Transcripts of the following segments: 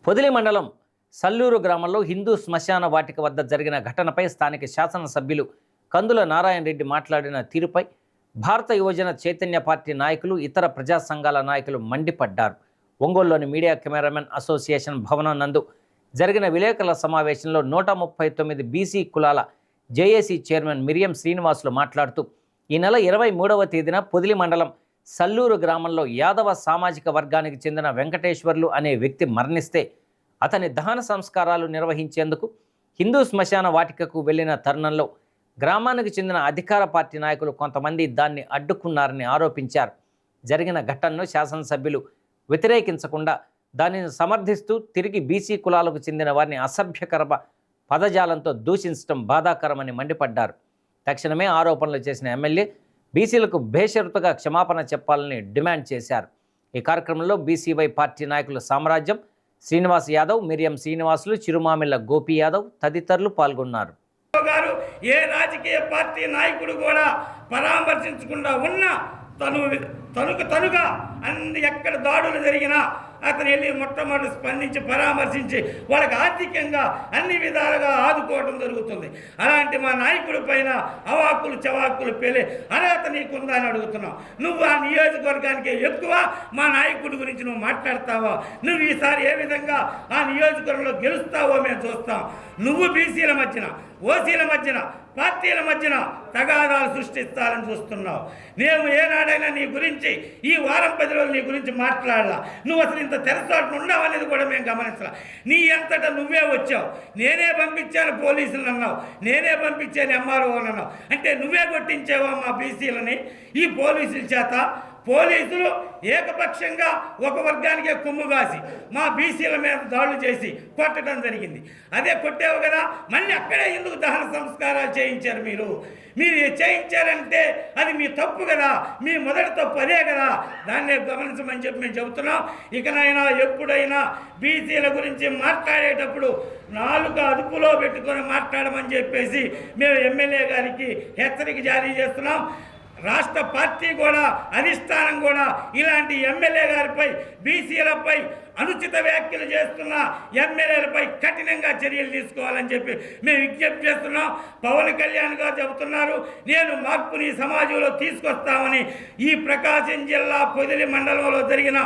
పొదిలి మండలం సల్లూరు గ్రామంలో హిందూ శ్మశాన వాటిక వద్ద జరిగిన ఘటనపై స్థానిక శాసనసభ్యులు కందుల నారాయణ రెడ్డి మాట్లాడిన తీరుపై భారత యువజన చైతన్య పార్టీ నాయకులు ఇతర ప్రజా సంఘాల నాయకులు మండిపడ్డారు. ఒంగోలులోని మీడియా కెమెరామెన్ అసోసియేషన్ భవనం నందు జరిగిన విలేకరుల సమావేశంలో 139 బీసీ కులాల జేఏసీ చైర్మన్ మిరియం శ్రీనివాసులు మాట్లాడుతూ ఈ నెల 23వ తేదీన పొదిలి మండలం సల్లూరు గ్రామంలో యాదవ సామాజిక వర్గానికి చెందిన వెంకటేశ్వర్లు అనే వ్యక్తి మరణిస్తే అతని దహన సంస్కారాలు నిర్వహించేందుకు హిందూ శ్మశాన వాటికకు వెళ్లిన తరుణంలో గ్రామానికి చెందిన అధికార పార్టీ నాయకులు కొంతమంది దాన్ని అడ్డుకున్నారని ఆరోపించారు. జరిగిన ఘటనను శాసనసభ్యులు వ్యతిరేకించకుండా దానిని సమర్థిస్తూ తిరిగి బీసీ కులాలకు చెందిన వారిని అసభ్యకర పదజాలంతో దూషించడం బాధాకరమని మండిపడ్డారు. తక్షణమే ఆరోపణలు చేసిన ఎమ్మెల్యే బీసీలకు బేషరతుగా క్షమాపణ చెప్పాలని డిమాండ్ చేశారు. ఈ కార్యక్రమంలో బీసీవై పార్టీ నాయకులు సామ్రాజ్యం, శ్రీనివాస్ యాదవ్, మిరియం శ్రీనివాసులు, చిరుమామిళ్ళ గోపి యాదవ్ తదితరులు పాల్గొన్నారు. ఏ రాజకీయ పార్టీ నాయకుడు కూడా పరామర్శించకుండా ఉన్న తనుగా అన్ని ఎక్కడ దాడులు జరిగినా అతను వెళ్ళి మొట్టమొదటి స్పందించి పరామర్శించి వాళ్ళకి ఆర్థికంగా అన్ని విధాలుగా ఆదుకోవడం జరుగుతుంది. అలాంటి మా నాయకుడి పైన అవాక్కులు చవాక్కులు పేలే అర్హత నీకుందా అని అడుగుతున్నావు. నువ్వు ఆ నియోజకవర్గానికి ఎక్కువ మా నాయకుడి గురించి నువ్వు మాట్లాడతావా? నువ్వు ఈసారి ఏ విధంగా ఆ నియోజకవర్గంలో గెలుస్తావో మేము చూస్తాం. నువ్వు బీసీల మధ్యన, ఓసీల మధ్యన, పార్టీల మధ్యన తగాదాలు సృష్టిస్తారని చూస్తున్నావు. మేము ఏనాడైనా నీ గురించి ఈ వారం 10 రోజులు నీ గురించి మాట్లాడాలా? నువ్వు అసలు ఇంత తెరచాటును ఉండవనేది కూడా మేము గమనించాల. నీ అంతటా నువ్వే వచ్చావు. నేనే పంపించాను పోలీసులను అన్నావు, నేనే పంపించాను ఎంఆర్ఓ అన్నావు. అంటే నువ్వే కొట్టించావా మా బీసీలని ఈ పోలీసుల చేత? పోలీసులు ఏకపక్షంగా ఒక వర్గానికే కొమ్ముగాసి మా బీసీల మీద దాడులు చేసి కొట్టడం జరిగింది. అదే కొట్టావు కదా, మళ్ళీ అక్కడే ఎందుకు దహన సంస్కారాలు చేయించారు? మీరు చేయించారంటే అది మీ తప్పు కదా, మీ మొదటి తప్పు అదే కదా. దాన్నే గమనించమని చెప్పి మేము చెబుతున్నాం. ఇకనైనా ఎప్పుడైనా బీసీల గురించి మాట్లాడేటప్పుడు నాలుక అదుపులో పెట్టుకొని మాట్లాడమని చెప్పేసి మేము ఎమ్మెల్యే గారికి హెచ్చరిక జారీ చేస్తున్నాం. రాష్ట్ర పార్టీ కూడా, అధిష్టానం కూడా ఇలాంటి ఎమ్మెల్యే గారిపై, బీసీలపై అనుచిత వ్యాఖ్యలు చేస్తున్న ఎమ్మెల్యేలపై కఠినంగా చర్యలు తీసుకోవాలని చెప్పి మేము విజ్ఞప్తి చేస్తున్నాం. పవన్ కళ్యాణ్ గారు చెబుతున్నారు, నేను మార్పుని సమాజంలో తీసుకొస్తామని. ఈ ప్రకాశం జిల్లా పొదిలి మండలంలో జరిగిన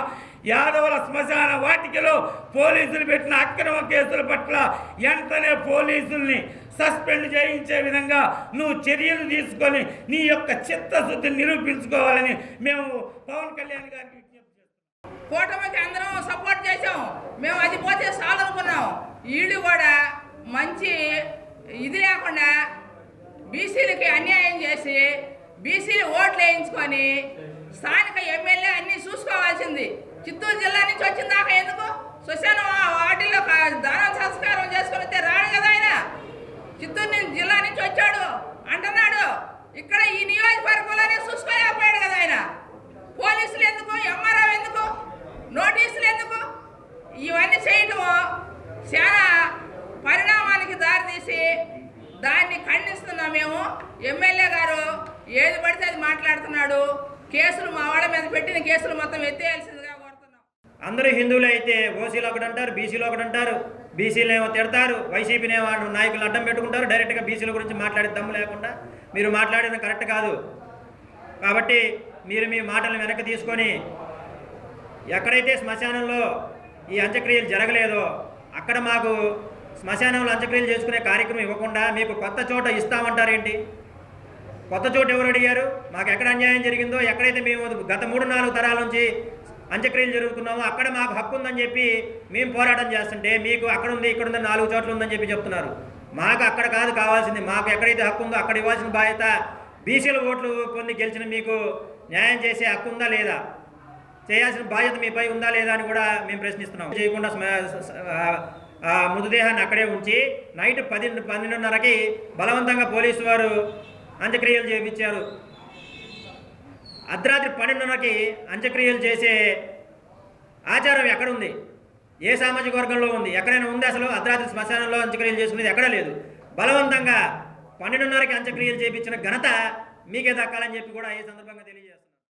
యాదవుల శ్మశాన వాటికలో పోలీసులు పెట్టిన అక్రమ కేసుల పట్ల వెంటనే పోలీసుల్ని సస్పెండ్ చేయించే విధంగా నువ్వు చర్యలు తీసుకొని నీ యొక్క చిత్తశుద్ధిని నిరూపించుకోవాలని మేము పవన్ కళ్యాణ్ గారికి విజ్ఞప్తి చేస్తాం. కూటమికి అందరం సపోర్ట్ చేసాం. మేము అది పోతే చాలు అనుకున్నాం. వీళ్ళు కూడా మంచి ఇది లేకుండా బీసీలకి అన్యాయం చేసి బీసీలు ఓట్లు వేయించుకొని స్థానిక ఎమ్మెల్యే అన్నీ చూసుకోవాల్సింది. చిత్తూరు జిల్లా నుంచి వచ్చిన దాకా ఎందుకు శ్మశాన వాటిల్లో దానం సంస్కారం చేసుకుని రాడు కదా ఆయన. చిత్తూరు జిల్లా నుంచి వచ్చాడు అంటున్నాడు. ఇక్కడ ఈ నియోజకవర్గంలోనే చూసుకోలేకపోయాడు కదా ఆయన. పోలీసులు ఎందుకు, ఎంఆర్ఓ ఎందుకు, నోటీసులు ఎందుకు? ఇవన్నీ చేయటం చాలా పరిణామానికి దారితీసి దాన్ని ఖండిస్తున్నాం మేము. ఎమ్మెల్యే గారు ఏది పడితే అది మాట్లాడుతున్నాడు. కేసులు మా వాళ్ళ మీద పెట్టిన కేసులు మొత్తం ఎత్తేయాల్సిందిగా కోరుతున్నాం. అందరూ హిందువులు అయితే ఓసీలో ఒకటి అంటారు, బీసీలో ఒకటి అంటారు. బీసీలు ఏమో తిడతారు, వైసీపీని ఏమో నాయకులు అడ్డం పెట్టుకుంటారు. డైరెక్ట్గా బీసీల గురించి మాట్లాడే దమ్ము లేకుండా మీరు మాట్లాడేది కరెక్ట్ కాదు. కాబట్టి మీరు మీ మాటలను వెనక్కి తీసుకొని ఎక్కడైతే శ్మశానంలో ఈ అంత్యక్రియలు జరగలేదో అక్కడ మాకు శ్మశానంలో అంత్యక్రియలు చేసుకునే కార్యక్రమం ఇవ్వకుండా మీకు కొత్త చోట ఇస్తామంటారేంటి? కొత్త చోట ఎవరు అడిగారు? మాకు ఎక్కడ అన్యాయం జరిగిందో, ఎక్కడైతే మేము గత 3-4 తరాల నుంచి అంత్యక్రియలు జరుగుతున్నామో అక్కడ మాకు హక్కు ఉందని చెప్పి మేము పోరాటం చేస్తుంటే మీకు అక్కడ ఉంది, ఇక్కడ ఉంది, 4 చోట్ల ఉందని చెప్పి చెప్తున్నారు. మాకు అక్కడ కాదు కావాల్సింది. మాకు ఎక్కడైతే హక్కు ఉందో అక్కడ ఇవ్వాల్సిన బాధ్యత. బీసీల ఓట్లు పొంది గెలిచిన మీకు న్యాయం చేసే హక్కు ఉందా లేదా, చేయాల్సిన బాధ్యత మీపై ఉందా లేదా అని కూడా మేము ప్రశ్నిస్తున్నాం. చేయకుండా మృతదేహాన్ని అక్కడే ఉంచి నైట్ 10-12:30కి బలవంతంగా పోలీసు వారు అంత్యక్రియలు చేయించారు. అర్ధరాత్రి 12:30కి అంత్యక్రియలు చేసే ఆచారం ఎక్కడుంది? ఏ సామాజిక వర్గంలో ఉంది? ఎక్కడైనా ఉంది అసలు? అర్ధరాత్రి శ్మశానంలో అంత్యక్రియలు చేసుకునేది ఎక్కడా లేదు. బలవంతంగా 12:30కి అంత్యక్రియలు చేయించిన ఘనత మీకే దక్కాలని చెప్పి కూడా ఈ సందర్భంగా తెలియజేస్తాను.